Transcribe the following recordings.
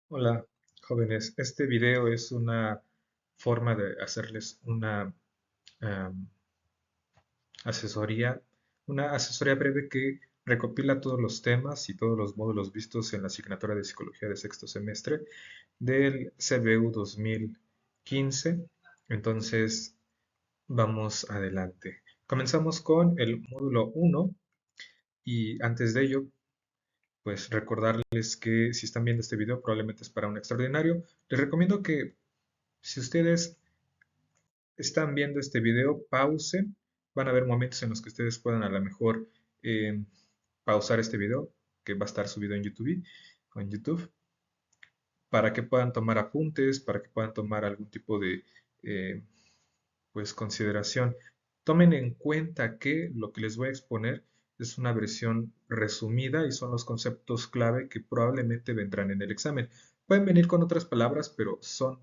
Hola, jóvenes. Este video es una forma de hacerles am, asesoría, una asesoría breve que recopila todos los temas y todos los módulos vistos en la asignatura de Psicología de sexto semestre del CBU 2015. Entonces, vamos adelante. Comenzamos con el módulo 1 y antes de ello pues recordarles que si están viendo este video probablemente es para un extraordinario. Les recomiendo que si ustedes están viendo este video, pausen. Van a haber momentos en los que ustedes puedan a lo mejor eh, pausar este video, que va a estar subido en YouTube, para que puedan tomar apuntes, para que puedan tomar algún tipo de eh, pues consideración. Tomen en cuenta que lo que les voy a exponer es una versión resumida y son los conceptos clave que probablemente vendrán en el examen. Pueden venir con otras palabras, pero son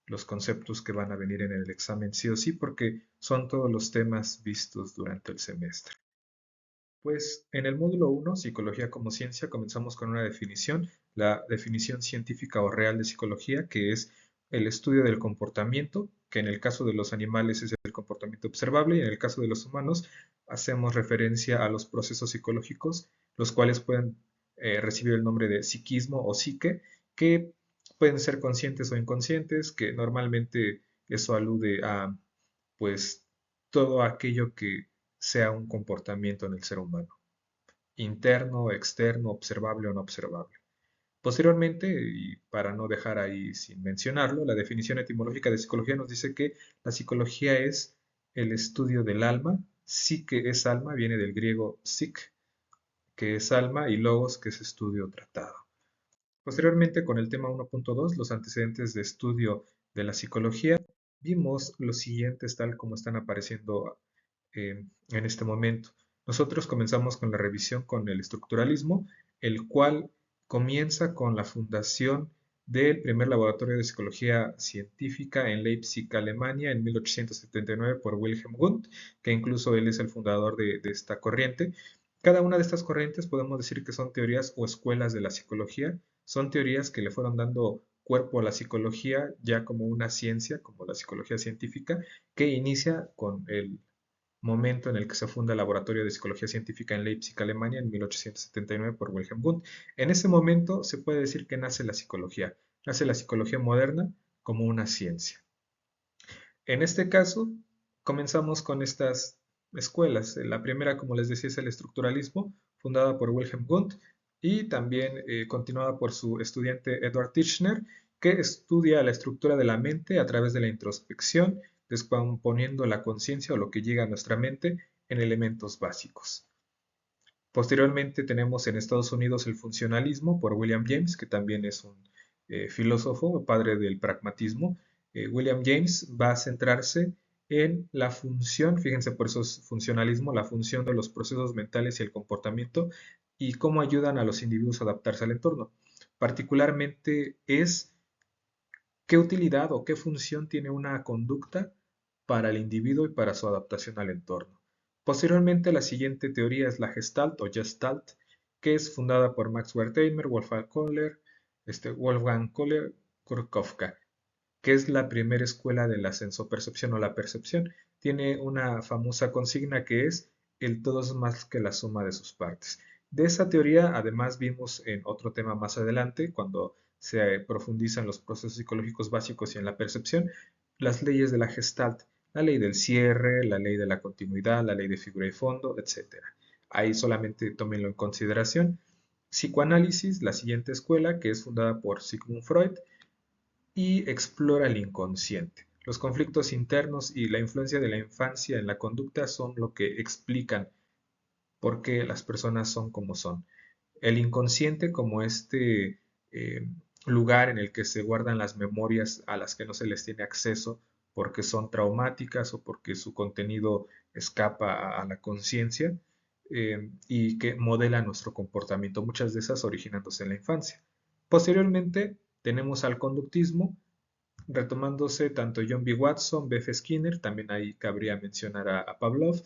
los conceptos que van a venir en el examen sí o sí porque son todos los temas vistos durante el semestre. Pues en el módulo 1, Psicología como Ciencia, comenzamos con una definición, la definición científica o real de psicología, que es el estudio del comportamiento, que en el caso de los animales es el comportamiento observable y en el caso de los humanos hacemos referencia a los procesos psicológicos, los cuales pueden recibir el nombre de psiquismo o psique, que pueden ser conscientes o inconscientes, que normalmente eso alude a pues todo aquello que sea un comportamiento en el ser humano, interno, externo, observable o no observable. Posteriormente, y para no dejar ahí sin mencionarlo, la definición etimológica de psicología nos dice que la psicología es el estudio del alma, psique es alma, viene del griego psik, que es alma, y logos, que es estudio tratado. Posteriormente, con el tema 1.2, los antecedentes de estudio de la psicología, vimos los siguientes tal como están apareciendo en este momento. Nosotros comenzamos con la revisión con el estructuralismo, el cual comienza con la fundación del primer laboratorio de psicología científica en Leipzig, Alemania, en 1879 por Wilhelm Wundt, que incluso él es el fundador de esta corriente. Cada una de estas corrientes podemos decir que son teorías o escuelas de la psicología, son teorías que le fueron dando cuerpo a la psicología ya como una ciencia, como la psicología científica, que inicia con el momento en el que se funda el Laboratorio de Psicología Científica en Leipzig, Alemania, en 1879 por Wilhelm Wundt. En ese momento se puede decir que nace la psicología moderna como una ciencia. En este caso, comenzamos con estas escuelas. La primera, como les decía, es el estructuralismo, fundada por Wilhelm Wundt y también continuada por su estudiante Edward Titchener, que estudia la estructura de la mente a través de la introspección, descomponiendo la conciencia o lo que llega a nuestra mente en elementos básicos. Posteriormente tenemos en Estados Unidos el funcionalismo por William James, que también es un filósofo, padre del pragmatismo. William James va a centrarse en la función, fíjense por eso es funcionalismo, la función de los procesos mentales y el comportamiento y cómo ayudan a los individuos a adaptarse al entorno. Particularmente es qué utilidad o qué función tiene una conducta para el individuo y para su adaptación al entorno. Posteriormente, la siguiente teoría es la Gestalt o Gestalt, que es fundada por Max Wertheimer, Wolfgang Kohler, Kurt Kafka, que es la primera escuela de la sensopercepción o la percepción. Tiene una famosa consigna que es el todo es más que la suma de sus partes. De esa teoría, además, vimos en otro tema más adelante, cuando se profundizan los procesos psicológicos básicos y en la percepción, las leyes de la Gestalt, la ley del cierre, la ley de la continuidad, la ley de figura y fondo, etc. Ahí solamente tómenlo en consideración. Psicoanálisis, la siguiente escuela, que es fundada por Sigmund Freud, y explora el inconsciente. Los conflictos internos y la influencia de la infancia en la conducta son lo que explican por qué las personas son como son. El inconsciente como este lugar en el que se guardan las memorias a las que no se les tiene acceso porque son traumáticas o porque su contenido escapa a la conciencia y que modela nuestro comportamiento, muchas de esas originándose en la infancia. Posteriormente tenemos al conductismo, retomándose tanto John B. Watson, B. F. Skinner, también ahí cabría mencionar a Pavlov,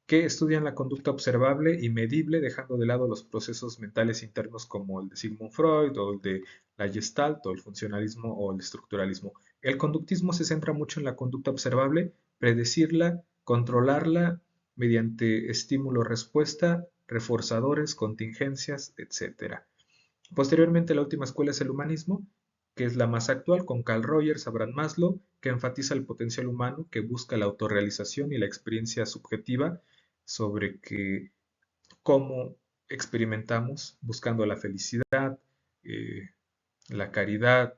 que estudian la conducta observable y medible, dejando de lado los procesos mentales internos como el de Sigmund Freud o el de la Gestalt o el funcionalismo o el estructuralismo. El conductismo se centra mucho en la conducta observable, predecirla, controlarla mediante estímulo-respuesta, reforzadores, contingencias, etc. Posteriormente, la última escuela es el humanismo, que es la más actual, con Carl Rogers, Abraham Maslow, que enfatiza el potencial humano, que busca la autorrealización y la experiencia subjetiva sobre cómo experimentamos buscando la felicidad, eh, la caridad,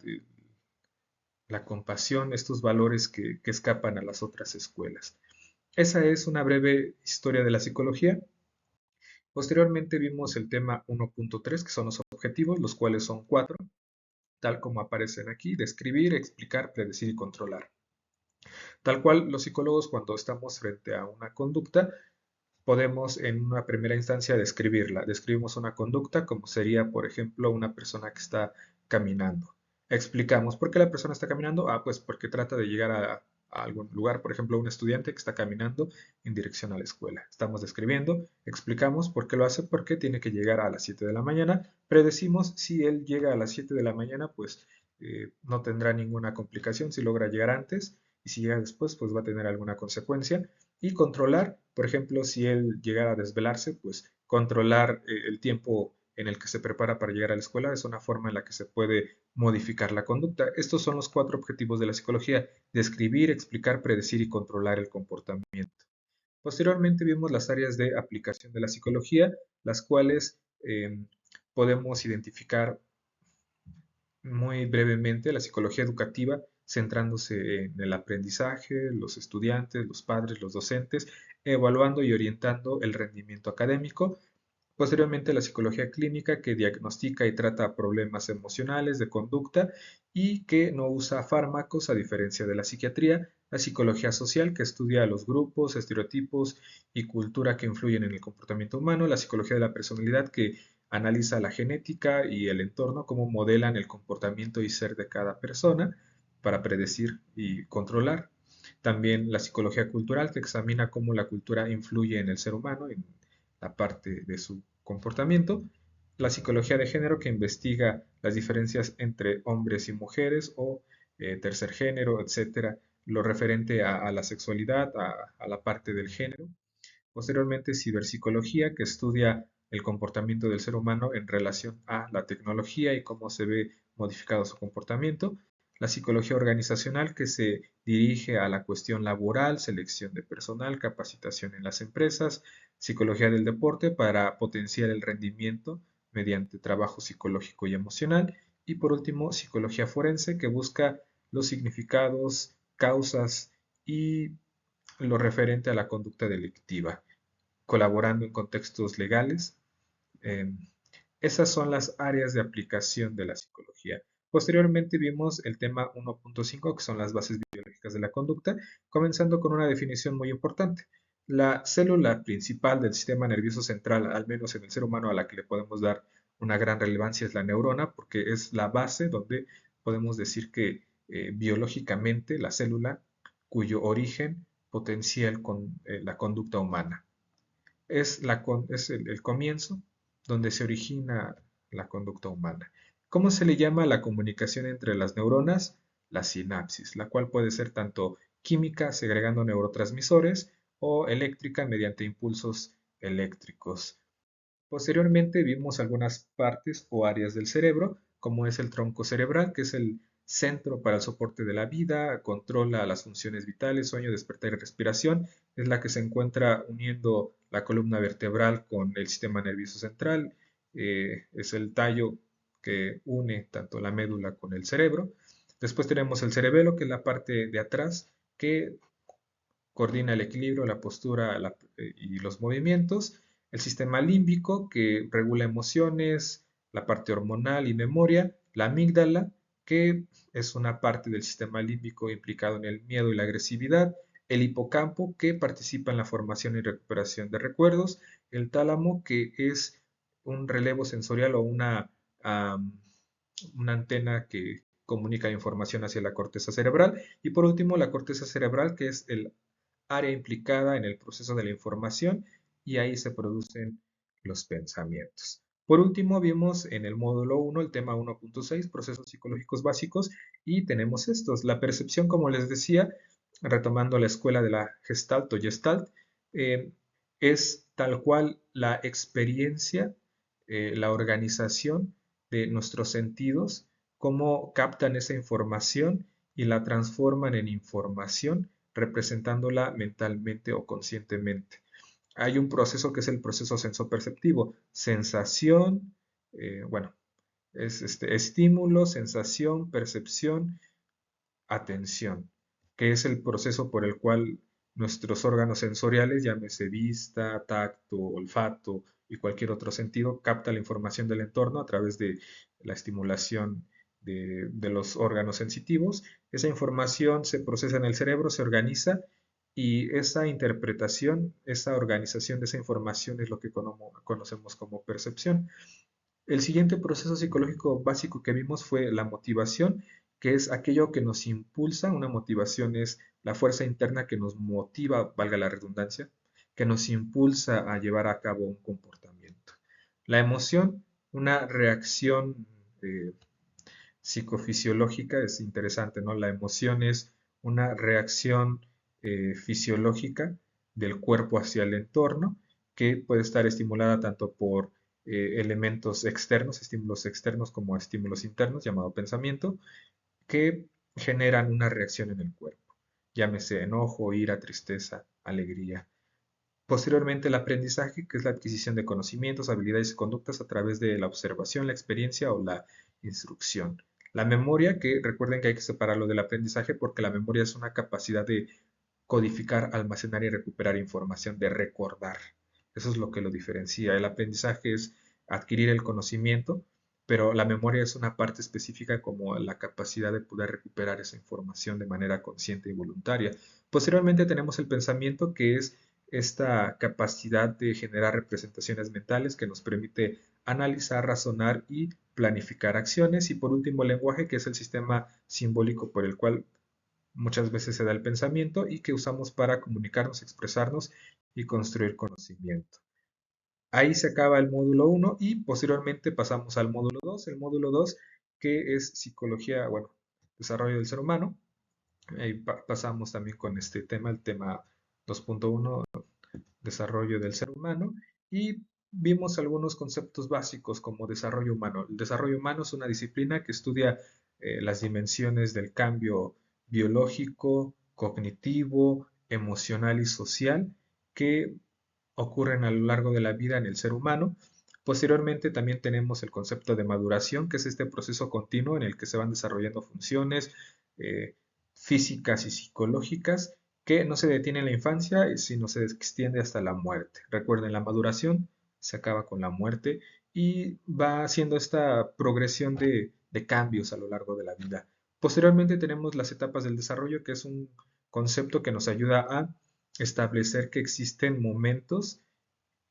la compasión, estos valores que escapan a las otras escuelas. Esa es una breve historia de la psicología. Posteriormente vimos el tema 1.3, que son los objetivos, los cuales son cuatro, tal como aparecen aquí: describir, explicar, predecir y controlar. Tal cual, los psicólogos, cuando estamos frente a una conducta, podemos en una primera instancia describirla. Describimos una conducta como sería, por ejemplo, una persona que está caminando. Explicamos por qué la persona está caminando. Pues porque trata de llegar a algún lugar, por ejemplo, un estudiante que está caminando en dirección a la escuela. Estamos describiendo, explicamos por qué lo hace, porque tiene que llegar a las 7 de la mañana. Predecimos si él llega a las 7 de la mañana, pues no tendrá ninguna complicación si logra llegar antes, y si llega después, pues va a tener alguna consecuencia. Y controlar, por ejemplo, si él llegara a desvelarse, pues controlar el tiempo en el que se prepara para llegar a la escuela es una forma en la que se puede modificar la conducta. Estos son los cuatro objetivos de la psicología: describir, explicar, predecir y controlar el comportamiento. Posteriormente vimos las áreas de aplicación de la psicología, las cuales podemos identificar muy brevemente: la psicología educativa, centrándose en el aprendizaje, los estudiantes, los padres, los docentes, evaluando y orientando el rendimiento académico. Posteriormente, la psicología clínica, que diagnostica y trata problemas emocionales de conducta y que no usa fármacos, a diferencia de la psiquiatría. La psicología social, que estudia los grupos, estereotipos y cultura que influyen en el comportamiento humano. La psicología de la personalidad, que analiza la genética y el entorno, cómo modelan el comportamiento y ser de cada persona para predecir y controlar. También la psicología cultural, que examina cómo la cultura influye en el ser humano, en la parte de su comportamiento. La psicología de género, que investiga las diferencias entre hombres y mujeres o tercer género, etcétera, lo referente a la sexualidad, a la parte del género. Posteriormente, ciberpsicología, que estudia el comportamiento del ser humano en relación a la tecnología y cómo se ve modificado su comportamiento. La psicología organizacional, que se dirige a la cuestión laboral, selección de personal, capacitación en las empresas. Psicología del deporte, para potenciar el rendimiento mediante trabajo psicológico y emocional. Y por último, psicología forense, que busca los significados, causas y lo referente a la conducta delictiva, colaborando en contextos legales. Eh, Esas son las áreas de aplicación de la psicología. Posteriormente vimos el tema 1.5, que son las bases biológicas de la conducta, comenzando con una definición muy importante. La célula principal del sistema nervioso central, al menos en el ser humano, a la que le podemos dar una gran relevancia, es la neurona, porque es la base donde podemos decir que biológicamente la célula, cuyo origen potencia la conducta humana. Es el comienzo donde se origina la conducta humana. ¿Cómo se le llama la comunicación entre las neuronas? La sinapsis, la cual puede ser tanto química, segregando neurotransmisores, o eléctrica, mediante impulsos eléctricos. Posteriormente vimos algunas partes o áreas del cerebro, como es el tronco cerebral, que es el centro para el soporte de la vida, controla las funciones vitales, sueño, despertar y respiración. Es la que se encuentra uniendo la columna vertebral con el sistema nervioso central. Es el tallo que une tanto la médula con el cerebro. Después tenemos el cerebelo, que es la parte de atrás, que coordina el equilibrio, la postura y los movimientos. El sistema límbico, que regula emociones, la parte hormonal y memoria. La amígdala, que es una parte del sistema límbico implicado en el miedo y la agresividad. El hipocampo, que participa en la formación y recuperación de recuerdos. El tálamo, que es un relevo sensorial o una antena que comunica información hacia la corteza cerebral. Y por último, la corteza cerebral, que es el área implicada en el proceso de la información y ahí se producen los pensamientos. Por último, vimos en el módulo 1 el tema 1.6, procesos psicológicos básicos, y tenemos estos. La percepción, como les decía, retomando la escuela de la Gestalt o Gestalt, eh, es tal cual la experiencia, la organización de nuestros sentidos, cómo captan esa información y la transforman en información, representándola mentalmente o conscientemente. Hay un proceso que es el proceso sensoperceptivo, sensación, bueno, es estímulo, sensación, percepción, atención, que es el proceso por el cual nuestros órganos sensoriales, llámese vista, tacto, olfato y cualquier otro sentido, capta la información del entorno a través de la estimulación de los órganos sensitivos. Esa información se procesa en el cerebro, se organiza y esa interpretación, esa organización de esa información es lo que conocemos como percepción. El siguiente proceso psicológico básico que vimos fue la motivación, que es aquello que nos impulsa. Una motivación es la fuerza interna que nos motiva, valga la redundancia, que nos impulsa a llevar a cabo un comportamiento. La emoción, una reacción psicofisiológica, es interesante, ¿no? La emoción es una reacción fisiológica del cuerpo hacia el entorno que puede estar estimulada tanto por elementos externos, estímulos externos como estímulos internos, llamado pensamiento, que generan una reacción en el cuerpo, llámese enojo, ira, tristeza, alegría. Posteriormente, el aprendizaje, que es la adquisición de conocimientos, habilidades y conductas a través de la observación, la experiencia o la instrucción. La memoria, que recuerden que hay que separarlo del aprendizaje porque la memoria es una capacidad de codificar, almacenar y recuperar información, de recordar. Eso es lo que lo diferencia. El aprendizaje es adquirir el conocimiento, pero la memoria es una parte específica como la capacidad de poder recuperar esa información de manera consciente y voluntaria. Posteriormente tenemos el pensamiento, que es esta capacidad de generar representaciones mentales que nos permite analizar, razonar y planificar acciones. Y por último, el lenguaje, que es el sistema simbólico por el cual muchas veces se da el pensamiento y que usamos para comunicarnos, expresarnos y construir conocimiento. Ahí se acaba el módulo 1 y posteriormente pasamos al módulo 2. El módulo 2 que es psicología, bueno, desarrollo del ser humano. Ahí pasamos también con este tema, el tema 2.1, desarrollo del ser humano, y vimos algunos conceptos básicos como desarrollo humano. El desarrollo humano es una disciplina que estudia las dimensiones del cambio biológico, cognitivo, emocional y social que ocurren a lo largo de la vida en el ser humano. Posteriormente también tenemos el concepto de maduración, que es este proceso continuo en el que se van desarrollando funciones eh, físicas y psicológicas que no se detiene en la infancia, sino se extiende hasta la muerte. Recuerden, la maduración se acaba con la muerte y va haciendo esta progresión de cambios a lo largo de la vida. Posteriormente tenemos las etapas del desarrollo, que es un concepto que nos ayuda a establecer que existen momentos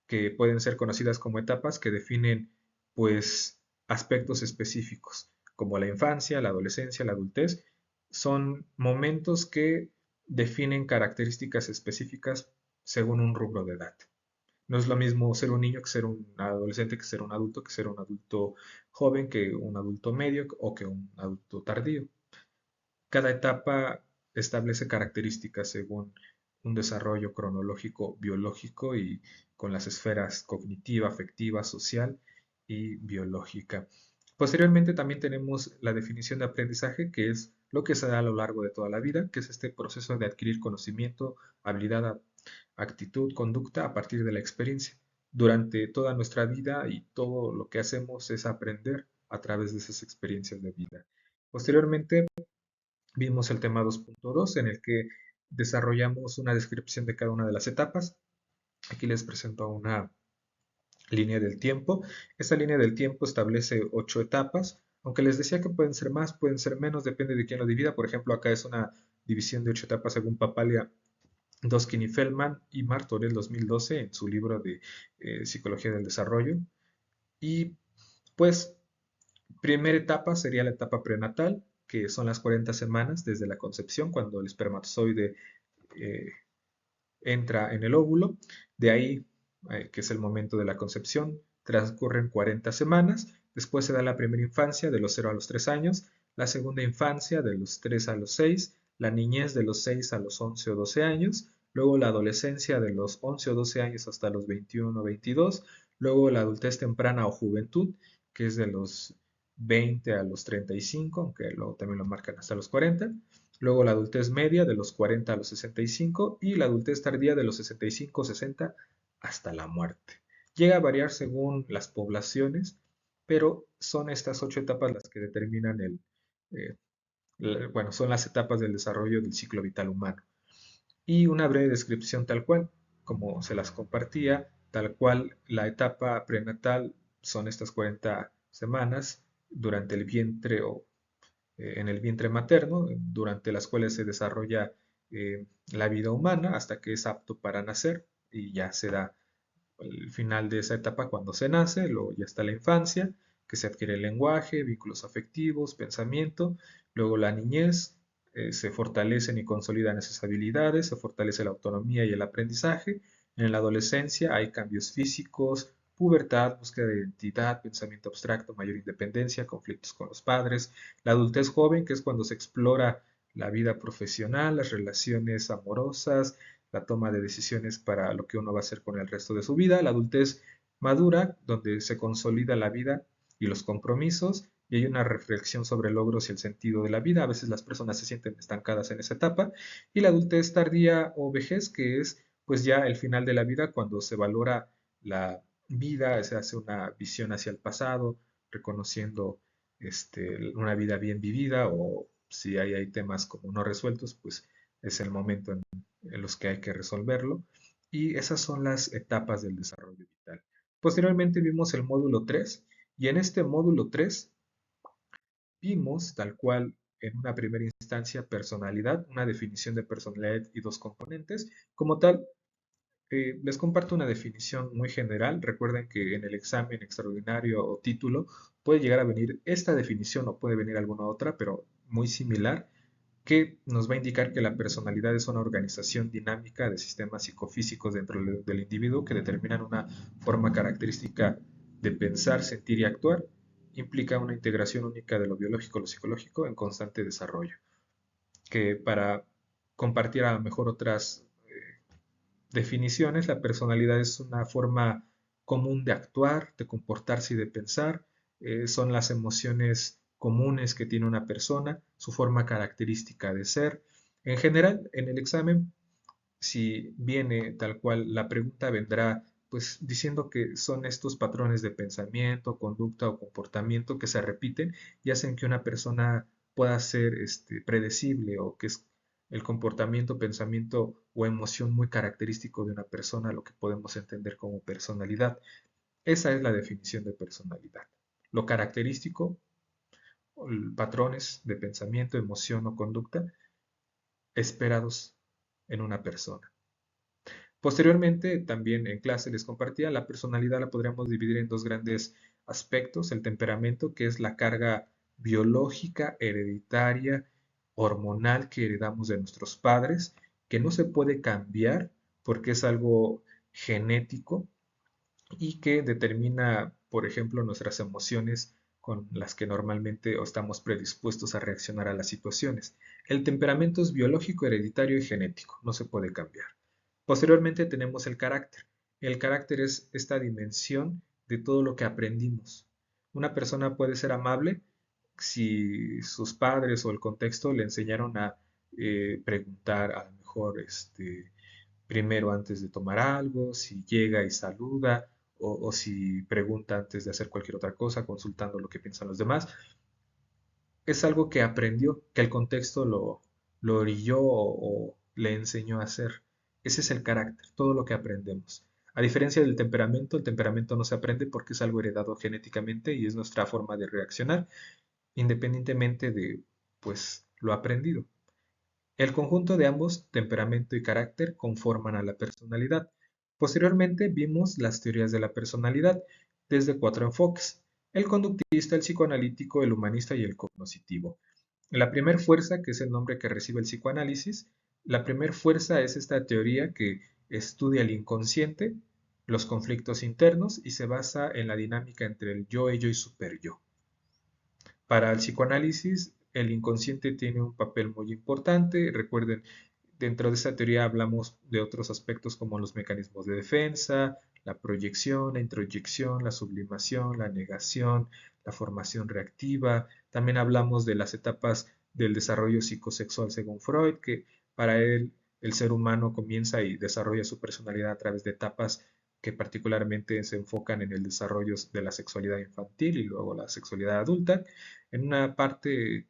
que pueden ser conocidas como etapas que definen pues aspectos específicos, como la infancia, la adolescencia, la adultez, son momentos que definen características específicas según un rubro de edad. No es lo mismo ser un niño que ser un adolescente, que ser un adulto, que ser un adulto joven, que un adulto medio o que un adulto tardío. Cada etapa establece características según un desarrollo cronológico biológico y con las esferas cognitiva, afectiva, social y biológica. Posteriormente también tenemos la definición de aprendizaje, que es lo que se da a lo largo de toda la vida, que es este proceso de adquirir conocimiento, habilidad, actitud, conducta a partir de la experiencia. Durante toda nuestra vida y todo lo que hacemos es aprender a través de esas experiencias de vida. Posteriormente vimos el tema 2.2 en el que desarrollamos una descripción de cada una de las etapas. Aquí les presento una línea del tiempo. Esta línea del tiempo establece 8 etapas, aunque les decía que pueden ser más, pueden ser menos, depende de quién lo divida. Por ejemplo, acá es una división de 8 etapas según Papalia, Doskin y Feldman y Martorell 2012 en su libro de Psicología del Desarrollo. Y pues primera etapa sería la etapa prenatal, que son las 40 semanas desde la concepción, cuando el espermatozoide eh, entra en el óvulo, de ahí, que es el momento de la concepción, transcurren 40 semanas, después se da la primera infancia de los 0 a los 3 años, la segunda infancia de los 3 a los 6, la niñez de los 6 a los 11 o 12 años, luego la adolescencia de los 11 o 12 años hasta los 21 o 22, luego la adultez temprana o juventud, que es de los 20 a los 35, aunque luego también lo marcan hasta los 40, luego la adultez media de los 40 a los 65 y la adultez tardía de los 65 o 60 hasta la muerte. Llega a variar según las poblaciones, pero son estas 8 etapas las que determinan eh, bueno, son las etapas del desarrollo del ciclo vital humano. Y una breve descripción tal cual, como se las compartía, tal cual la etapa prenatal son estas 40 semanas durante el vientre o en el vientre materno, durante las cuales se desarrolla la vida humana hasta que es apto para nacer y ya se da el final de esa etapa cuando se nace, luego ya está la infancia, que se adquiere el lenguaje, vínculos afectivos, pensamiento, luego la niñez, se fortalecen y consolidan esas habilidades, se fortalece la autonomía y el aprendizaje. En la adolescencia hay cambios físicos, pubertad, búsqueda de identidad, pensamiento abstracto, mayor independencia, conflictos con los padres. La adultez joven, que es cuando se explora la vida profesional, las relaciones amorosas, la toma de decisiones para lo que uno va a hacer con el resto de su vida, la adultez madura, donde se consolida la vida y los compromisos, y hay una reflexión sobre logros y el sentido de la vida. A veces las personas se sienten estancadas en esa etapa, y la adultez tardía o vejez, que es pues ya el final de la vida, cuando se valora la vida, se hace una visión hacia el pasado, reconociendo una vida bien vivida, o si hay temas como no resueltos, pues es el momento en los que hay que resolverlo. Y esas son las etapas del desarrollo vital. Posteriormente vimos el módulo 3 y en este módulo 3 vimos tal cual en una primera instancia personalidad, una definición de personalidad y dos componentes. Como tal, les comparto una definición muy general. Recuerden que en el examen extraordinario o título puede llegar a venir esta definición o puede venir alguna otra, pero muy similar, que nos va a indicar que la personalidad es una organización dinámica de sistemas psicofísicos dentro del individuo que determinan una forma característica de pensar, sentir y actuar. Implica una integración única de lo biológico y lo psicológico en constante desarrollo. Que para compartir a lo mejor otras definiciones, la personalidad es una forma común de actuar, de comportarse y de pensar. Son las emociones comunes que tiene una persona, su forma característica de ser. En general, en el examen, si viene tal cual, la pregunta vendrá pues diciendo que son estos patrones de pensamiento, conducta o comportamiento que se repiten y hacen que una persona pueda ser predecible, o que es el comportamiento, pensamiento o emoción muy característico de una persona, lo que podemos entender como personalidad. Esa es la definición de personalidad. Lo característico, patrones de pensamiento, emoción o conducta esperados en una persona. Posteriormente, también en clase les compartía, la personalidad la podríamos dividir en dos grandes aspectos: el temperamento, que es la carga biológica, hereditaria, hormonal que heredamos de nuestros padres, que no se puede cambiar porque es algo genético y que determina, por ejemplo, nuestras emociones con las que normalmente estamos predispuestos a reaccionar a las situaciones. El temperamento es biológico, hereditario y genético, no se puede cambiar. Posteriormente tenemos el carácter. El carácter es esta dimensión de todo lo que aprendimos. Una persona puede ser amable si sus padres o el contexto le enseñaron a preguntar a lo mejor primero antes de tomar algo, si llega y saluda, o si pregunta antes de hacer cualquier otra cosa, consultando lo que piensan los demás. Es algo que aprendió, que el contexto lo orilló o le enseñó a hacer. Ese es el carácter, todo lo que aprendemos. A diferencia del temperamento, el temperamento no se aprende porque es algo heredado genéticamente y es nuestra forma de reaccionar, independientemente de, pues, lo aprendido. El conjunto de ambos, temperamento y carácter, conforman a la personalidad. Posteriormente vimos las teorías de la personalidad desde cuatro enfoques: el conductista, el psicoanalítico, el humanista y el cognoscitivo. La primer fuerza, que es el nombre que recibe el psicoanálisis, la primer fuerza es esta teoría que estudia el inconsciente, los conflictos internos y se basa en la dinámica entre el yo, ello y superyo. Para el psicoanálisis, el inconsciente tiene un papel muy importante. Recuerden, dentro de esta teoría hablamos de otros aspectos como los mecanismos de defensa, la proyección, la introyección, la sublimación, la negación, la formación reactiva. También hablamos de las etapas del desarrollo psicosexual según Freud, que para él el ser humano comienza y desarrolla su personalidad a través de etapas que particularmente se enfocan en el desarrollo de la sexualidad infantil y luego la sexualidad adulta. En una parte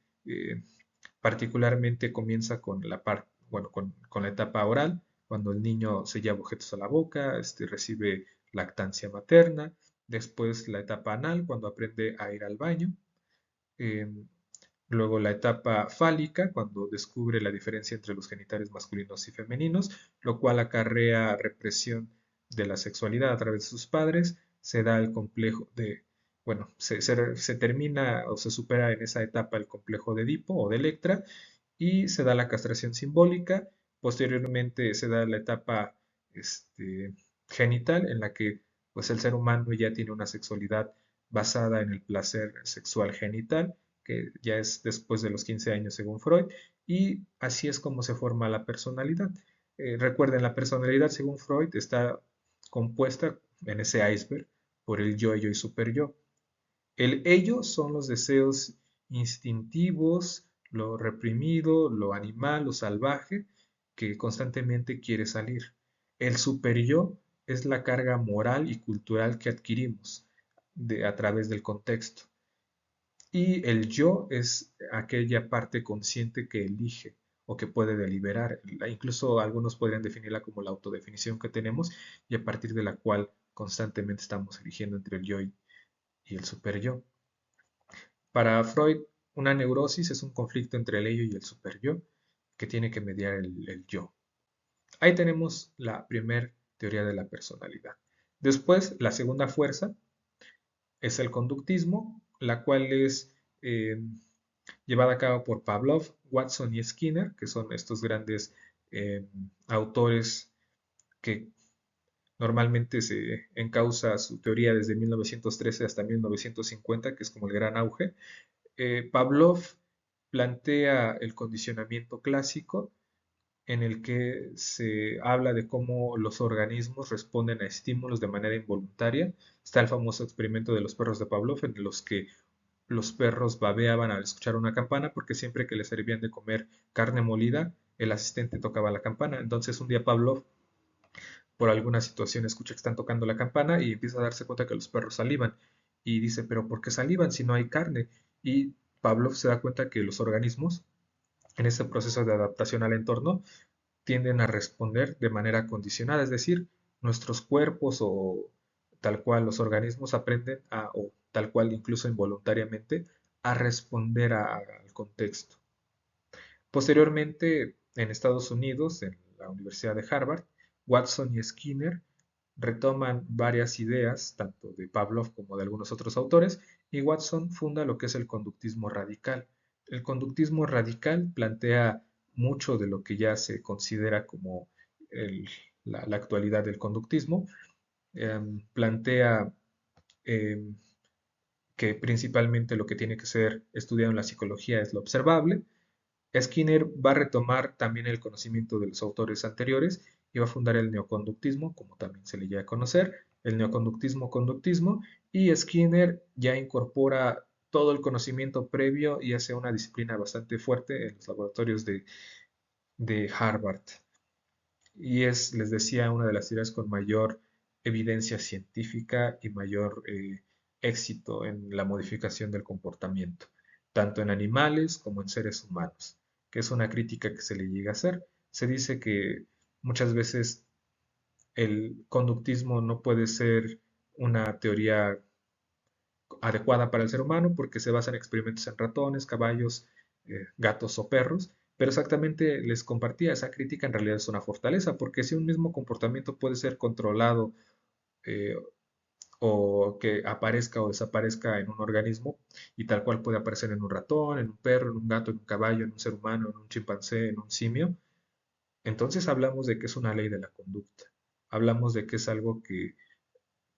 particularmente comienza con bueno, con la etapa oral, cuando el niño se lleva objetos a la boca, recibe lactancia materna, después la etapa anal, cuando aprende a ir al baño, eh, luego la etapa fálica, cuando descubre la diferencia entre los genitales masculinos y femeninos, lo cual acarrea represión de la sexualidad a través de sus padres, se da el complejo de, bueno, se termina o se supera en esa etapa el complejo de Edipo o de Electra y se da la castración simbólica, posteriormente se da la etapa genital en la que pues el ser humano ya tiene una sexualidad basada en el placer sexual genital, que ya es después de los 15 años según Freud, y así es como se forma la personalidad. Recuerden, la personalidad según Freud está compuesta en ese iceberg por el yo, ello y superyo. El ello son los deseos instintivos, lo reprimido, lo animal, lo salvaje, que constantemente quiere salir. El superyo es la carga moral y cultural que adquirimos a través del contexto. Y el yo es aquella parte consciente que elige o que puede deliberar. Incluso algunos podrían definirla como la autodefinición que tenemos y a partir de la cual constantemente estamos eligiendo entre el yo y el superyo. Para Freud, una neurosis es un conflicto entre el ello y el superyo que tiene que mediar el yo. Ahí tenemos la primera teoría de la personalidad. Después, la segunda fuerza es el conductismo, la cual es llevada a cabo por Pavlov, Watson y Skinner, que son estos grandes eh, autores que normalmente se encausa su teoría desde 1913 hasta 1950, que es como el gran auge. Pavlov plantea el condicionamiento clásico en el que se habla de cómo los organismos responden a estímulos de manera involuntaria. Está el famoso experimento de los perros de Pavlov, en los que los perros babeaban al escuchar una campana porque siempre que les servían de comer carne molida, el asistente tocaba la campana. Entonces un día Pavlov, por alguna situación, escucha que están tocando la campana y empieza a darse cuenta que los perros salivan. Y dice, pero ¿por qué salivan si no hay carne? Y Pavlov se da cuenta que los organismos, en este proceso de adaptación al entorno, tienden a responder de manera condicionada, es decir, nuestros cuerpos o tal cual los organismos aprenden a, o tal cual incluso involuntariamente, a responder al contexto. Posteriormente, en Estados Unidos, en la Universidad de Harvard, Watson y Skinner retoman varias ideas, tanto de Pavlov como de algunos otros autores, y Watson funda lo que es el conductismo radical. El conductismo radical plantea mucho de lo que ya se considera como la actualidad del conductismo. Plantea eh, que principalmente lo que tiene que ser estudiado en la psicología es lo observable. Skinner va a retomar también el conocimiento de los autores anteriores y va a fundar el neoconductismo, como también se le llega a conocer, el neoconductismo-conductismo, y Skinner ya incorpora todo el conocimiento previo y hace una disciplina bastante fuerte en los laboratorios de Harvard. Y es, les decía, una de las teorías con mayor evidencia científica y mayor éxito en la modificación del comportamiento, tanto en animales como en seres humanos, que es una crítica que se le llega a hacer. Se dice que muchas veces el conductismo no puede ser una teoría adecuada para el ser humano porque se basa en experimentos en ratones, caballos, gatos o perros, pero exactamente les compartía, esa crítica en realidad es una fortaleza, porque si un mismo comportamiento puede ser controlado eh, o que aparezca o desaparezca en un organismo y tal cual puede aparecer en un ratón, en un perro, en un gato, en un caballo, en un ser humano, en un chimpancé, en un simio, entonces hablamos de que es una ley de la conducta. Hablamos de que es algo que,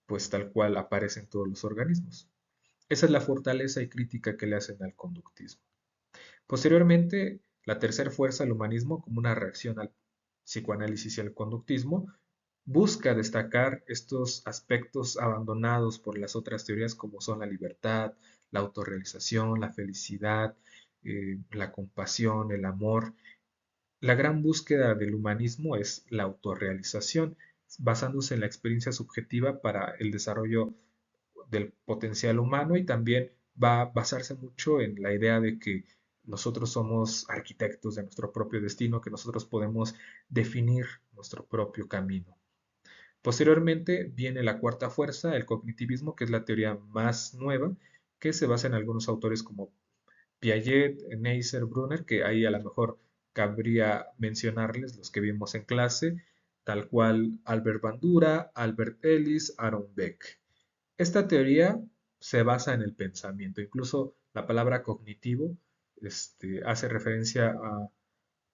pues tal cual, aparece en todos los organismos. Esa es la fortaleza y crítica que le hacen al conductismo. Posteriormente, la tercera fuerza del humanismo, como una reacción al psicoanálisis y al conductismo, busca destacar estos aspectos abandonados por las otras teorías como son la libertad, la autorrealización, la felicidad, la compasión, el amor. La gran búsqueda del humanismo es la autorrealización, basándose en la experiencia subjetiva para el desarrollo del potencial humano, y también va a basarse mucho en la idea de que nosotros somos arquitectos de nuestro propio destino, que nosotros podemos definir nuestro propio camino. Posteriormente viene la cuarta fuerza, el cognitivismo, que es la teoría más nueva, que se basa en algunos autores como Piaget, Neisser, Brunner, que ahí a lo mejor cabría mencionarles los que vimos en clase, tal cual Albert Bandura, Albert Ellis, Aaron Beck. Esta teoría se basa en el pensamiento, incluso la palabra cognitivo hace referencia a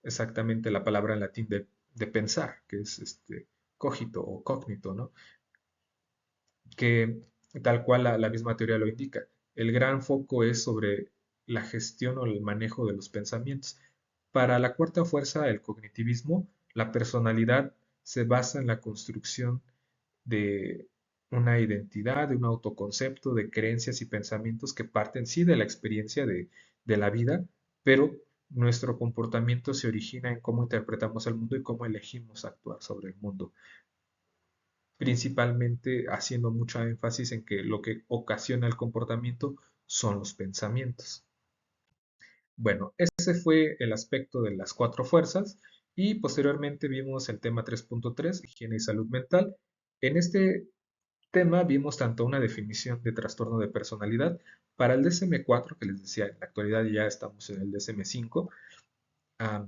exactamente la palabra en latín de pensar, que es cogito o cognito, ¿no? Que tal cual la misma teoría lo indica. El gran foco es sobre la gestión o el manejo de los pensamientos. Para la cuarta fuerza, el cognitivismo, la personalidad se basa en la construcción de una identidad, de un autoconcepto, de creencias y pensamientos que parten sí de la experiencia de la vida, pero nuestro comportamiento se origina en cómo interpretamos el mundo y cómo elegimos actuar sobre el mundo, principalmente haciendo mucho énfasis en que lo que ocasiona el comportamiento son los pensamientos. Bueno, ese fue el aspecto de las cuatro fuerzas, y posteriormente vimos el tema 3.3, higiene y salud mental. En este tema vimos tanto una definición de trastorno de personalidad para el DSM-4, que les decía, en la actualidad ya estamos en el DSM-5.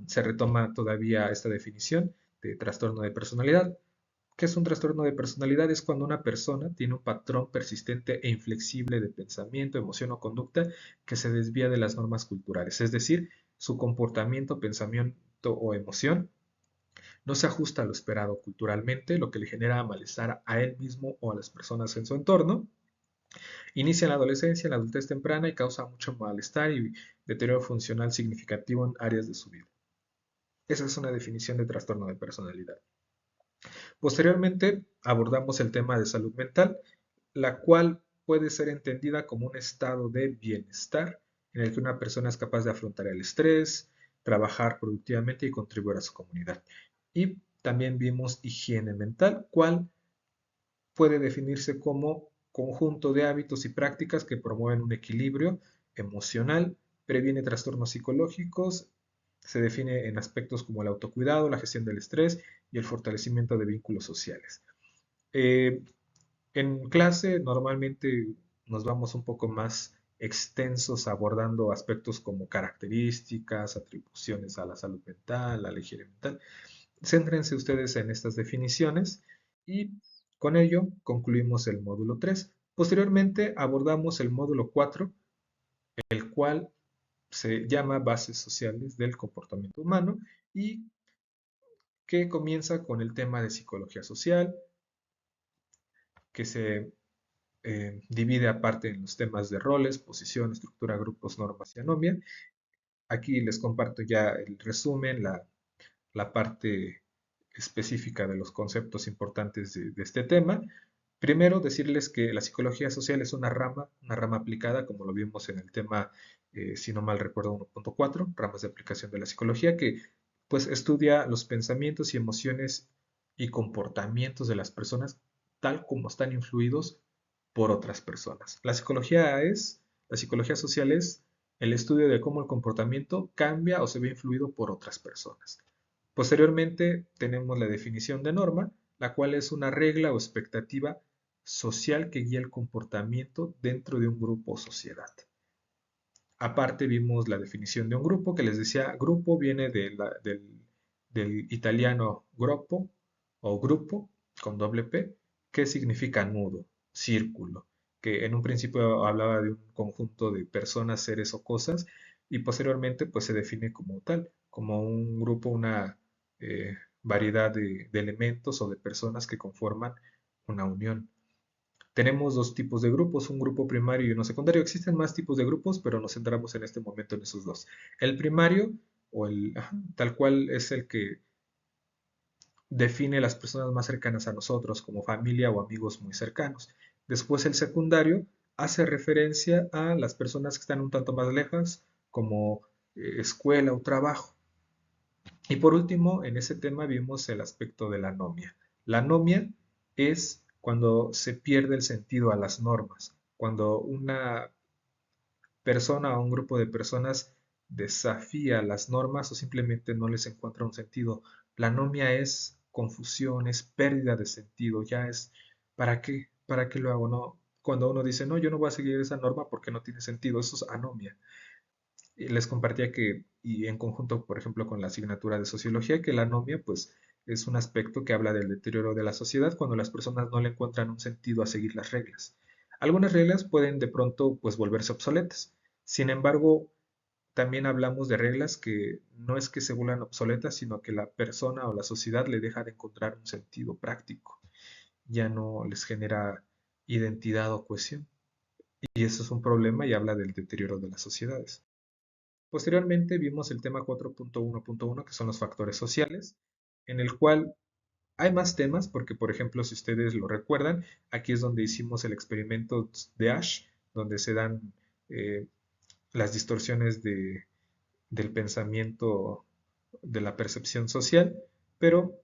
Se retoma todavía esta definición de trastorno de personalidad. ¿Qué es un trastorno de personalidad? Es cuando una persona tiene un patrón persistente e inflexible de pensamiento, emoción o conducta que se desvía de las normas culturales. Es decir, su comportamiento, pensamiento o emoción no se ajusta a lo esperado culturalmente, lo que le genera malestar a él mismo o a las personas en su entorno. Inicia en la adolescencia, en la adultez temprana, y causa mucho malestar y deterioro funcional significativo en áreas de su vida. Esa es una definición de trastorno de personalidad. Posteriormente abordamos el tema de salud mental, la cual puede ser entendida como un estado de bienestar en el que una persona es capaz de afrontar el estrés, trabajar productivamente y contribuir a su comunidad. Y también vimos higiene mental, cual puede definirse como conjunto de hábitos y prácticas que promueven un equilibrio emocional, previene trastornos psicológicos, se define en aspectos como el autocuidado, la gestión del estrés y el fortalecimiento de vínculos sociales. Eh, en clase normalmente nos vamos un poco más extensos abordando aspectos como características, atribuciones a la salud mental, a la higiene mental. Céntrense ustedes en estas definiciones, y con ello concluimos el módulo 3. Posteriormente abordamos el módulo 4, el cual se llama Bases Sociales del Comportamiento Humano, y que comienza con el tema de psicología social, que se divide aparte en los temas de roles, posición, estructura, grupos, normas y anomia. Aquí les comparto ya el resumen, la parte específica de los conceptos importantes de este tema. Primero, decirles que la psicología social es una rama aplicada, como lo vimos en el tema, si no mal recuerdo, 1.4, ramas de aplicación de la psicología, que pues estudia los pensamientos y emociones y comportamientos de las personas tal como están influidos por otras personas. La psicología social es el estudio de cómo el comportamiento cambia o se ve influido por otras personas. Posteriormente tenemos la definición de norma, la cual es una regla o expectativa social que guía el comportamiento dentro de un grupo o sociedad. Aparte vimos la definición de un grupo, que les decía, grupo viene del italiano gruppo o grupo con doble P, que significa nudo, círculo, que en un principio hablaba de un conjunto de personas, seres o cosas, y posteriormente pues se define como tal, como un grupo, variedad de elementos o de personas que conforman una unión. Tenemos dos tipos de grupos, un grupo primario y uno secundario. Existen más tipos de grupos, pero nos centramos en este momento en esos dos. El primario, tal cual, es el que define las personas más cercanas a nosotros, como familia o amigos muy cercanos. Después el secundario hace referencia a las personas que están un tanto más lejas, como escuela o trabajo. Y por último, en ese tema vimos el aspecto de la anomia. La anomia es cuando se pierde el sentido a las normas, cuando una persona o un grupo de personas desafía las normas o simplemente no les encuentra un sentido. La anomia es confusión, es pérdida de sentido, ya es ¿para qué? ¿Para qué lo hago? No, cuando uno dice, no, yo no voy a seguir esa norma porque no tiene sentido, eso es anomia. Y les compartía que, y en conjunto, por ejemplo, con la asignatura de sociología, que la anomia, pues, es un aspecto que habla del deterioro de la sociedad cuando las personas no le encuentran un sentido a seguir las reglas. Algunas reglas pueden de pronto, pues, volverse obsoletas. Sin embargo, también hablamos de reglas que no es que se vuelvan obsoletas, sino que la persona o la sociedad le deja de encontrar un sentido práctico. Ya no les genera identidad o cohesión. Y eso es un problema y habla del deterioro de las sociedades. Posteriormente vimos el tema 4.1.1, que son los factores sociales, en el cual hay más temas, porque por ejemplo, si ustedes lo recuerdan, aquí es donde hicimos el experimento de Ash, donde se dan eh, las distorsiones del pensamiento, de la percepción social, pero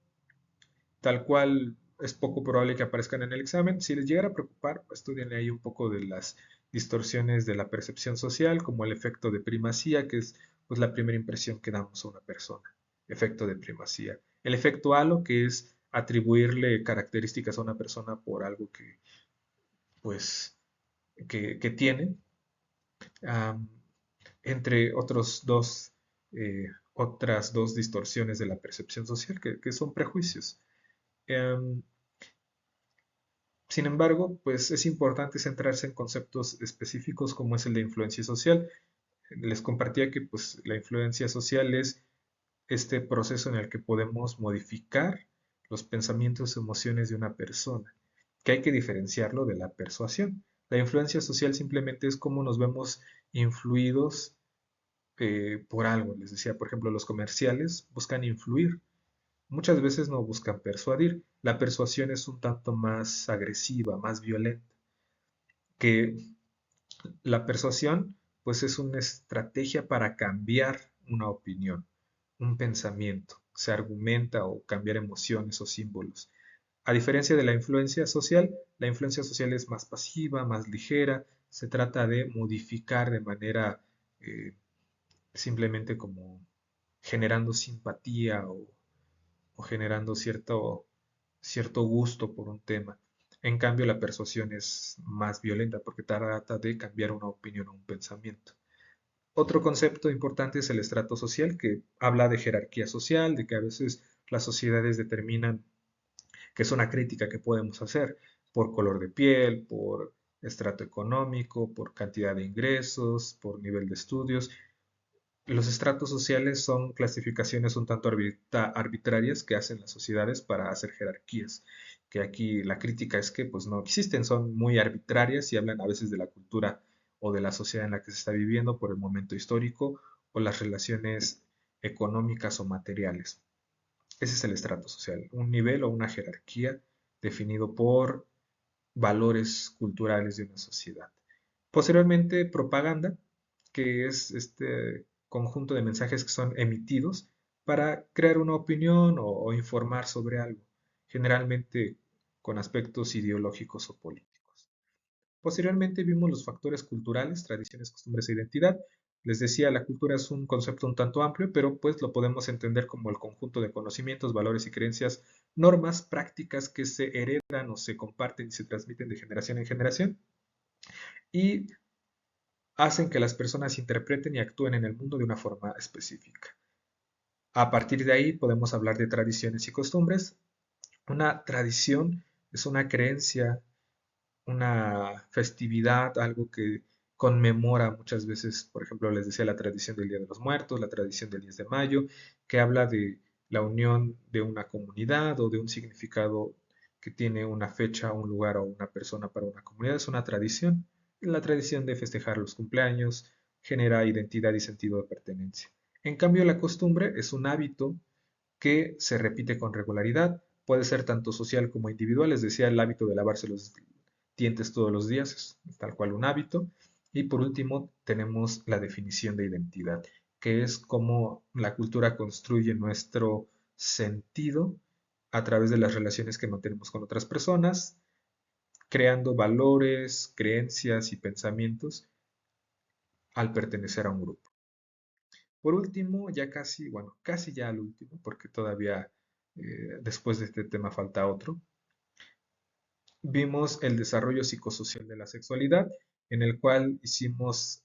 tal cual es poco probable que aparezcan en el examen. Si les llegara a preocupar, estudien ahí un poco de las distorsiones de la percepción social, como el efecto de primacía, que es pues, la primera impresión que damos a una persona. Efecto de primacía. El efecto halo, que es atribuirle características a una persona por algo que, pues, que tiene. Um, entre otras dos distorsiones de la percepción social, que son prejuicios. Um, Sin embargo, pues es importante centrarse en conceptos específicos como es el de influencia social. Les compartía que pues, la influencia social es este proceso en el que podemos modificar los pensamientos y emociones de una persona, que hay que diferenciarlo de la persuasión. La influencia social simplemente es cómo nos vemos influidos por algo. Les decía, por ejemplo, los comerciales buscan influir, muchas veces no buscan persuadir. La persuasión es un tanto más agresiva, más violenta, que la persuasión pues es una estrategia para cambiar una opinión, un pensamiento. Se argumenta o cambiar emociones o símbolos. A diferencia de la influencia social es más pasiva, más ligera. Se trata de modificar de manera simplemente como generando simpatía o generando cierto gusto por un tema. En cambio, la persuasión es más violenta porque trata de cambiar una opinión o un pensamiento. Otro concepto importante es el estrato social, que habla de jerarquía social, de que a veces las sociedades determinan, que es una crítica que podemos hacer, por color de piel, por estrato económico, por cantidad de ingresos, por nivel de estudios. Los estratos sociales son clasificaciones un tanto arbitrarias que hacen las sociedades para hacer jerarquías, que aquí la crítica es que pues no existen, son muy arbitrarias y hablan a veces de la cultura o de la sociedad en la que se está viviendo por el momento histórico o las relaciones económicas o materiales. Ese es el estrato social, un nivel o una jerarquía definido por valores culturales de una sociedad. Posteriormente, propaganda, que es este conjunto de mensajes que son emitidos para crear una opinión o informar sobre algo, generalmente con aspectos ideológicos o políticos. Posteriormente vimos los factores culturales, tradiciones, costumbres e identidad. Les decía, la cultura es un concepto un tanto amplio, pero pues lo podemos entender como el conjunto de conocimientos, valores y creencias, normas, prácticas que se heredan o se comparten y se transmiten de generación en generación y hacen que las personas interpreten y actúen en el mundo de una forma específica. A partir de ahí podemos hablar de tradiciones y costumbres. Una tradición es una creencia, una festividad, algo que conmemora muchas veces, por ejemplo, les decía la tradición del Día de los Muertos, la tradición del 10 de mayo, que habla de la unión de una comunidad o de un significado que tiene una fecha, un lugar o una persona para una comunidad. Es una tradición. La tradición de festejar los cumpleaños genera identidad y sentido de pertenencia. En cambio, la costumbre es un hábito que se repite con regularidad. Puede ser tanto social como individual, les decía, el hábito de lavarse los dientes todos los días es tal cual un hábito. Y por último, tenemos la definición de identidad, que es cómo la cultura construye nuestro sentido a través de las relaciones que mantenemos con otras personas, creando valores, creencias y pensamientos al pertenecer a un grupo. Por último, ya casi, bueno, casi ya al último, porque todavía después de este tema falta otro, vimos el desarrollo psicosocial de la sexualidad, en el cual hicimos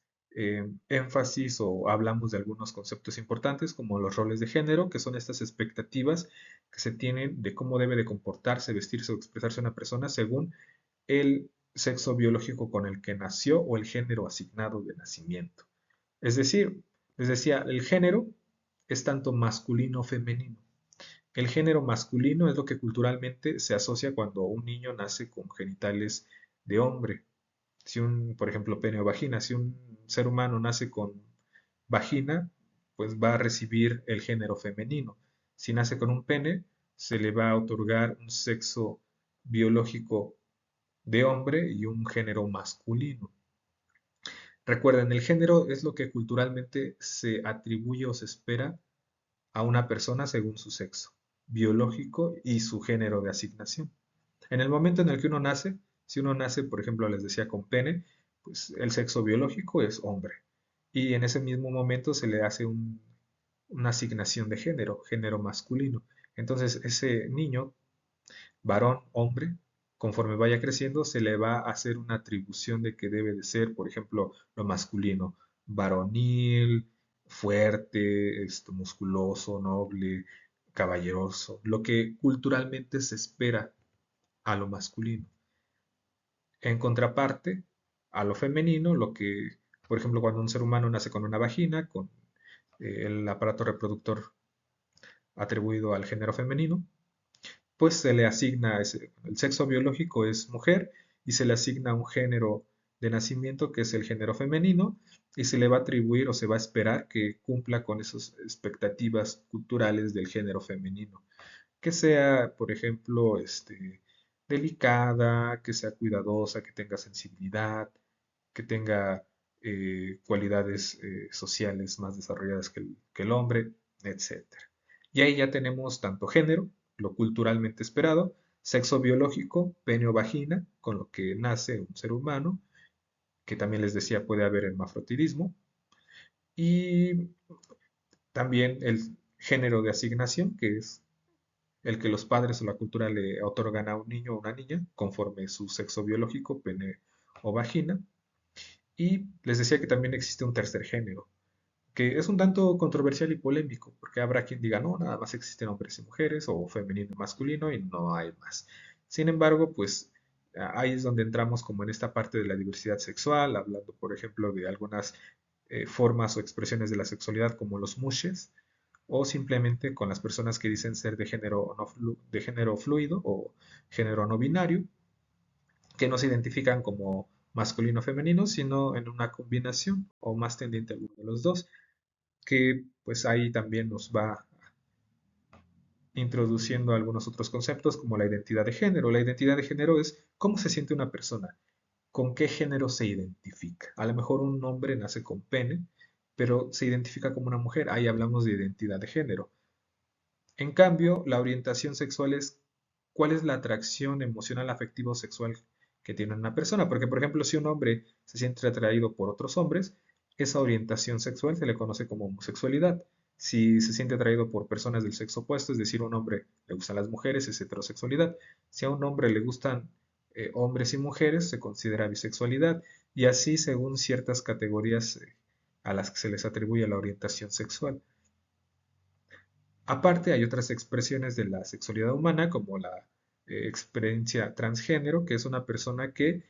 énfasis o hablamos de algunos conceptos importantes como los roles de género, que son estas expectativas que se tienen de cómo debe de comportarse, vestirse o expresarse una persona según el sexo biológico con el que nació o el género asignado de nacimiento. Es decir, les decía, el género es tanto masculino o femenino. El género masculino es lo que culturalmente se asocia cuando un niño nace con genitales de hombre. Si un, por ejemplo, pene o vagina, si un ser humano nace con vagina, pues va a recibir el género femenino. Si nace con un pene, se le va a otorgar un sexo biológico de hombre y un género masculino. Recuerden, el género es lo que culturalmente se atribuye o se espera a una persona según su sexo biológico y su género de asignación. En el momento en el que uno nace, si uno nace, por ejemplo, les decía con pene, pues el sexo biológico es hombre. Y en ese mismo momento se le hace una asignación de género, género masculino. Entonces ese niño, varón, hombre, conforme vaya creciendo, se le va a hacer una atribución de que debe de ser, por ejemplo, lo masculino, varonil, fuerte, musculoso, noble, caballeroso, lo que culturalmente se espera a lo masculino. En contraparte, a lo femenino, lo que, por ejemplo, cuando un ser humano nace con una vagina, con el aparato reproductor atribuido al género femenino, pues se le asigna, el sexo biológico es mujer y se le asigna un género de nacimiento que es el género femenino y se le va a atribuir o se va a esperar que cumpla con esas expectativas culturales del género femenino. Que sea, por ejemplo, delicada, que sea cuidadosa, que tenga sensibilidad, que tenga cualidades sociales más desarrolladas que el hombre, etcétera. Y ahí ya tenemos tanto género, lo culturalmente esperado, sexo biológico, pene o vagina, con lo que nace un ser humano, que también les decía puede haber hermafrodismo, y también el género de asignación, que es el que los padres o la cultura le otorgan a un niño o una niña conforme su sexo biológico, pene o vagina. Y les decía que también existe un tercer género, que es un tanto controversial y polémico, porque habrá quien diga, no, nada más existen hombres y mujeres, o femenino y masculino, y no hay más. Sin embargo, pues ahí es donde entramos como en esta parte de la diversidad sexual, hablando, por ejemplo, de algunas formas o expresiones de la sexualidad como los mushes, o simplemente con las personas que dicen ser de género, de género fluido o género no binario, que no se identifican como masculino o femenino, sino en una combinación o más tendiente a alguno de los dos, que pues ahí también nos va introduciendo algunos otros conceptos como la identidad de género. La identidad de género es cómo se siente una persona, con qué género se identifica. A lo mejor un hombre nace con pene, pero se identifica como una mujer. Ahí hablamos de identidad de género. En cambio, la orientación sexual es cuál es la atracción emocional, afectivo, sexual que tiene una persona. Porque, por ejemplo, si un hombre se siente atraído por otros hombres, esa orientación sexual se le conoce como homosexualidad. Si se siente atraído por personas del sexo opuesto, es decir, a un hombre le gustan las mujeres, es heterosexualidad. Si a un hombre le gustan hombres y mujeres, se considera bisexualidad. Y así según ciertas categorías a las que se les atribuye la orientación sexual. Aparte, hay otras expresiones de la sexualidad humana, como la experiencia transgénero, que es una persona que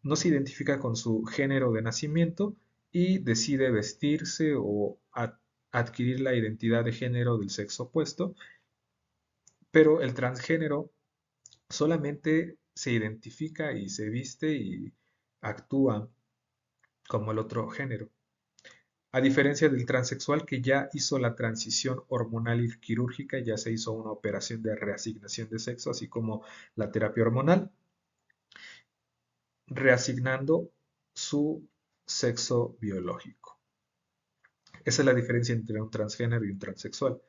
no se identifica con su género de nacimiento y decide vestirse o adquirir la identidad de género del sexo opuesto pero el transgénero solamente se identifica y se viste y actúa como el otro género. A diferencia del transexual que ya hizo la transición hormonal y quirúrgica, ya se hizo una operación de reasignación de sexo, así como la terapia hormonal, reasignando su sexo biológico. Esa es la diferencia entre un transgénero y un transexual.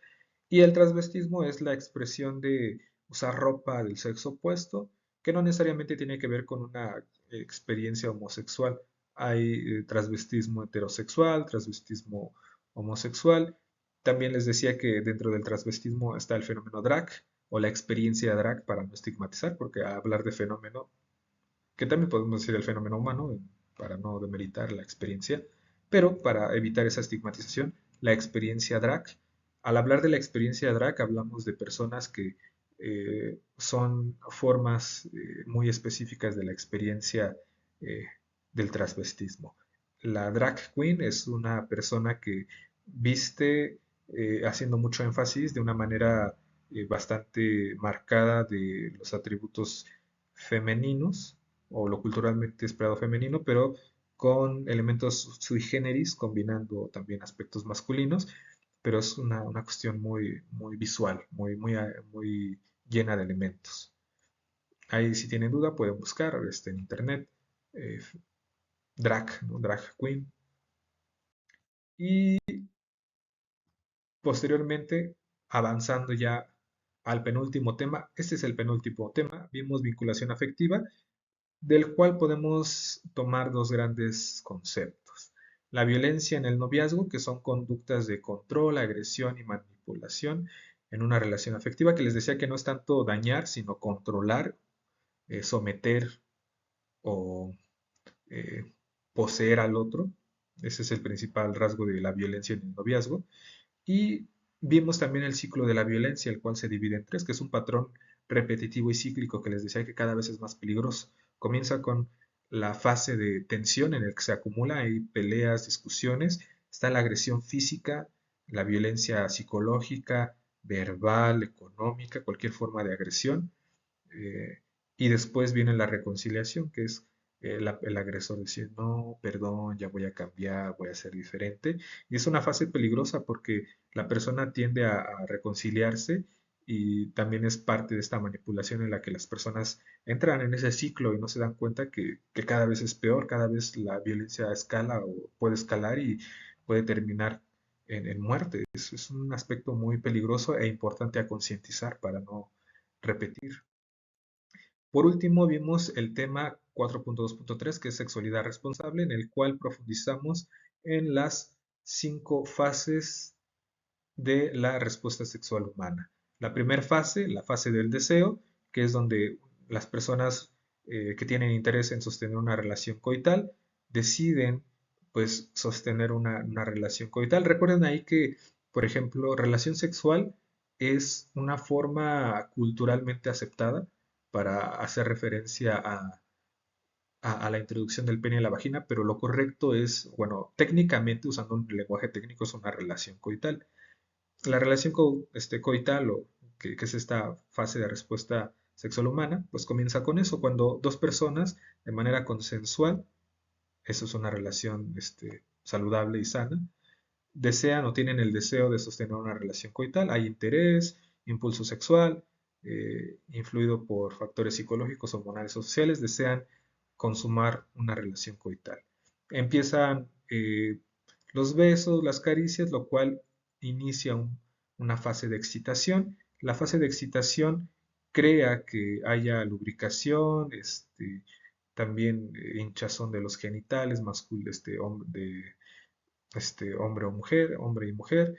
Y el transvestismo es la expresión de usar ropa del sexo opuesto, que no necesariamente tiene que ver con una experiencia homosexual. Hay transvestismo heterosexual, transvestismo homosexual. También les decía que dentro del transvestismo está el fenómeno drag o la experiencia drag para no estigmatizar, porque hablar de fenómeno, que también podemos decir el fenómeno humano, para no demeritar la experiencia, pero para evitar esa estigmatización, la experiencia drag. Al hablar de la experiencia drag, hablamos de personas que son formas muy específicas de la experiencia eh, del transvestismo. La drag queen es una persona que viste haciendo mucho énfasis de una manera bastante marcada de los atributos femeninos o lo culturalmente esperado femenino, pero con elementos sui generis, combinando también aspectos masculinos, pero es una cuestión muy, muy visual, muy llena de elementos. Ahí si tienen duda pueden buscar en internet eh, drag, ¿no? Drag queen. Y posteriormente, avanzando ya al penúltimo tema, este es el penúltimo tema, vimos vinculación afectiva, del cual podemos tomar dos grandes conceptos. La violencia en el noviazgo, que son conductas de control, agresión y manipulación en una relación afectiva, que les decía que no es tanto dañar, sino controlar, someter o eh, poseer al otro. Ese es el principal rasgo de la violencia en el noviazgo. Y vimos también el ciclo de la violencia, el cual se divide en tres, que es un patrón repetitivo y cíclico que les decía que cada vez es más peligroso. Comienza con la fase de tensión en el que se acumula, hay peleas, discusiones, está la agresión física, la violencia psicológica, verbal, económica, cualquier forma de agresión. eh, y después viene la reconciliación, que es el agresor decir, no, perdón, ya voy a cambiar, voy a ser diferente. Y es una fase peligrosa porque la persona tiende a reconciliarse y también es parte de esta manipulación en la que las personas entran en ese ciclo y no se dan cuenta que cada vez es peor, cada vez la violencia escala o puede escalar y puede terminar en muerte. Es un aspecto muy peligroso e importante a concientizar para no repetir. Por último, vimos el tema 4.2.3, que es sexualidad responsable, en el cual profundizamos en las 5 fases de la respuesta sexual humana. La primera fase, la fase del deseo, que es donde las personas que tienen interés en sostener una relación coital deciden pues sostener una relación coital. Recuerden ahí que, por ejemplo, relación sexual es una forma culturalmente aceptada para hacer referencia a la introducción del pene y la vagina, pero lo correcto es, bueno, técnicamente, usando un lenguaje técnico, es una relación coital. La relación coital, o que es esta fase de respuesta sexual humana, pues comienza con eso, cuando dos personas, de manera consensual, eso es una relación saludable y sana, desean o tienen el deseo de sostener una relación coital, hay interés, impulso sexual, influido por factores psicológicos, hormonales o sociales, desean consumar una relación coital. Empiezan los besos, las caricias, lo cual inicia una fase de excitación. La fase de excitación crea que haya lubricación, también hinchazón de los genitales, hombre o mujer, hombre y mujer,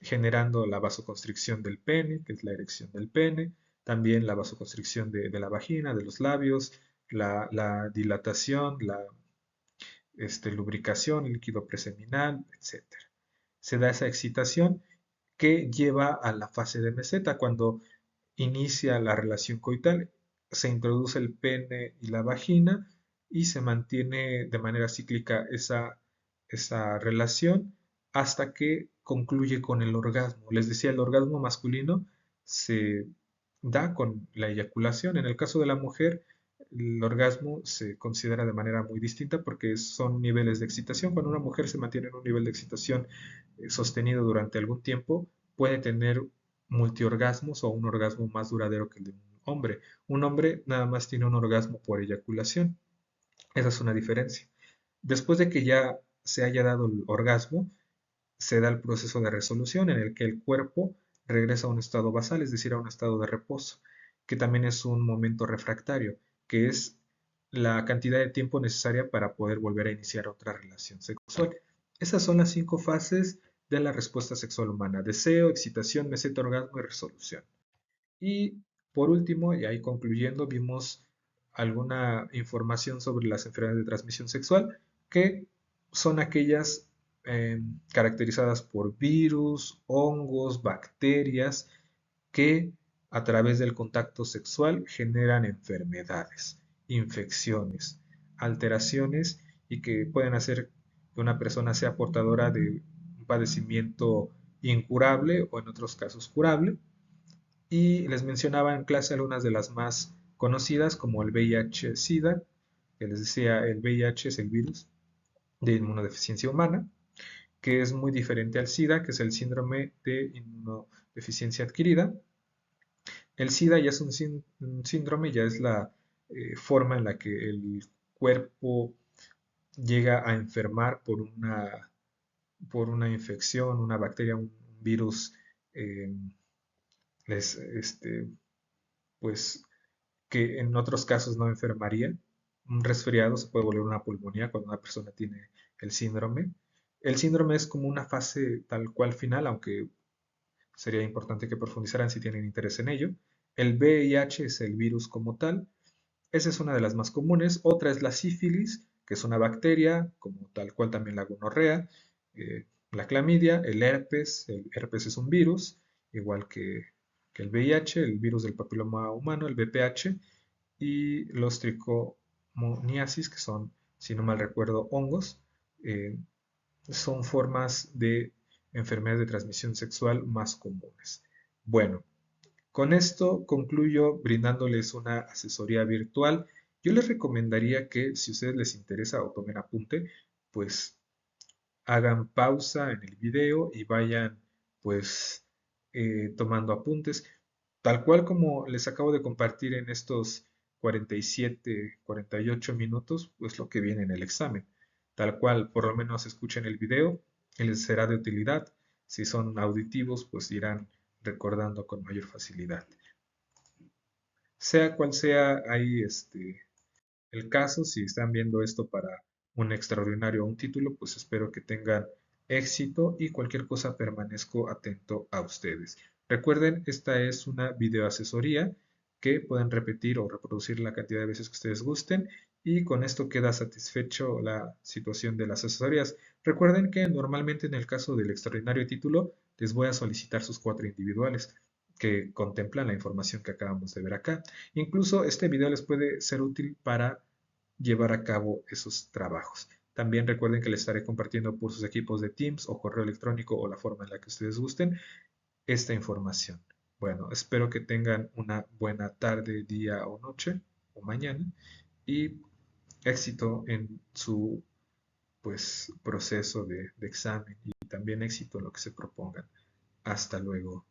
generando la vasoconstricción del pene, que es la erección del pene, también la vasoconstricción de la vagina, de los labios, la dilatación, la lubricación, el líquido preseminal, etc. Se da esa excitación que lleva a la fase de meseta, cuando inicia la relación coital, se introduce el pene y la vagina y se mantiene de manera cíclica esa relación hasta que concluye con el orgasmo. Les decía, el orgasmo masculino se da con la eyaculación. En el caso de la mujer, el orgasmo se considera de manera muy distinta porque son niveles de excitación. Cuando una mujer se mantiene en un nivel de excitación sostenido durante algún tiempo, puede tener multiorgasmos o un orgasmo más duradero que el de un hombre. Un hombre nada más tiene un orgasmo por eyaculación. Esa es una diferencia. Después de que ya se haya dado el orgasmo, se da el proceso de resolución en el que el cuerpo regresa a un estado basal, es decir, a un estado de reposo, que también es un momento refractario, que es la cantidad de tiempo necesaria para poder volver a iniciar otra relación sexual. Esas son las 5 fases de la respuesta sexual humana: deseo, excitación, meseta, orgasmo y resolución. Y por último, y ahí concluyendo, vimos alguna información sobre las enfermedades de transmisión sexual, que son aquellas caracterizadas por virus, hongos, bacterias, que a través del contacto sexual generan enfermedades, infecciones, alteraciones y que pueden hacer que una persona sea portadora de un padecimiento incurable o en otros casos curable. Y les mencionaba en clase algunas de las más conocidas, como el VIH-Sida, que les decía, el VIH es el virus de inmunodeficiencia humana, que es muy diferente al SIDA, que es el síndrome de inmunodeficiencia adquirida. El SIDA ya es un síndrome, ya es la forma en la que el cuerpo llega a enfermar por una infección, una bacteria, un virus, eh, les, este, pues que en otros casos no enfermaría. Un resfriado se puede volver una pulmonía cuando una persona tiene el síndrome. El síndrome es como una fase tal cual final, aunque sería importante que profundizaran si tienen interés en ello. El VIH es el virus como tal. Esa es una de las más comunes. Otra es la sífilis, que es una bacteria, como tal cual también la gonorrea, la clamidia, el herpes es un virus, igual que el VIH, el virus del papiloma humano, el VPH, y los tricomoniasis, que son, si no mal recuerdo, hongos, eh, son formas de enfermedades de transmisión sexual más comunes. Bueno, con esto concluyo brindándoles una asesoría virtual. Yo les recomendaría que si a ustedes les interesa o tomen apunte, pues hagan pausa en el video y vayan pues tomando apuntes, tal cual como les acabo de compartir en estos 47, 48 minutos, pues lo que viene en el examen. Tal cual, por lo menos escuchen el video y les será de utilidad. Si son auditivos, pues irán recordando con mayor facilidad. Sea cual sea ahí el caso, si están viendo esto para un extraordinario o un título, pues espero que tengan éxito y cualquier cosa permanezco atento a ustedes. Recuerden, esta es una videoasesoría que pueden repetir o reproducir la cantidad de veces que ustedes gusten y con esto queda satisfecho la situación de las asesorías. Recuerden que normalmente en el caso del extraordinario título les voy a solicitar sus 4 individuales que contemplan la información que acabamos de ver acá. Incluso este video les puede ser útil para llevar a cabo esos trabajos. También recuerden que les estaré compartiendo por sus equipos de Teams o correo electrónico o la forma en la que ustedes gusten esta información. Bueno, espero que tengan una buena tarde, día o noche o mañana y éxito en su pues proceso de examen y también éxito en lo que se propongan. Hasta luego.